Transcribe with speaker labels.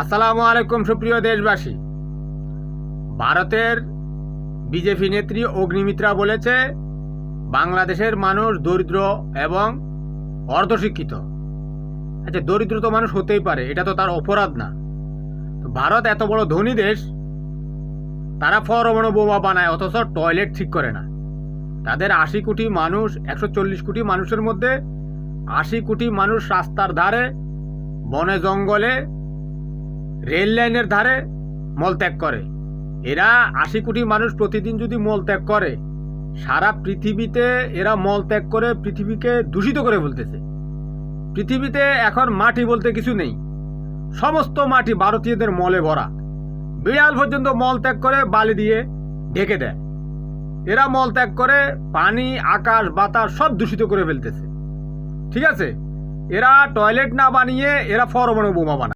Speaker 1: আসসালামু আলাইকুম সুপ্রিয় দেশবাসী। ভারতের বিজেপি নেত্রী অগ্নিমিত্রা বলেছে বাংলাদেশের মানুষ দরিদ্র এবং অর্ধশিক্ষিত। আচ্ছা, দরিদ্র তো মানুষ হতেই পারে, এটা তো তার অপরাধ না। তো ভারত এত বড় ধনী দেশ, তারা পরমাণু বোমা বানায় অথচ টয়লেট ঠিক করে না। তাদের 80 কোটি মানুষ, 140 কোটি মানুষের মধ্যে 80 কোটি মানুষ রাস্তার ধারে, বনে জঙ্গলে, রেল লাইনের ধারে মলত্যাগ করে। এরা 80 কোটি মানুষ প্রতিদিন যদি মলত্যাগ করে, সারা পৃথিবীতে এরা মলত্যাগ করে পৃথিবীকে দূষিত করে ফেলতেছে। পৃথিবীতে এখন মাটি বলতে কিছু নেই, সমস্ত মাটি ভারতীয়দের মলে ভরা। বিড়াল পর্যন্ত মলত্যাগ করে বালি দিয়ে ঢেকে দেয়। এরা মলত্যাগ করে পানি, আকাশ, বাতাস সব দূষিত করে ফেলতেছে। ঠিক আছে, এরা টয়লেট না বানিয়ে এরা পরমাণু বোমা বানায়।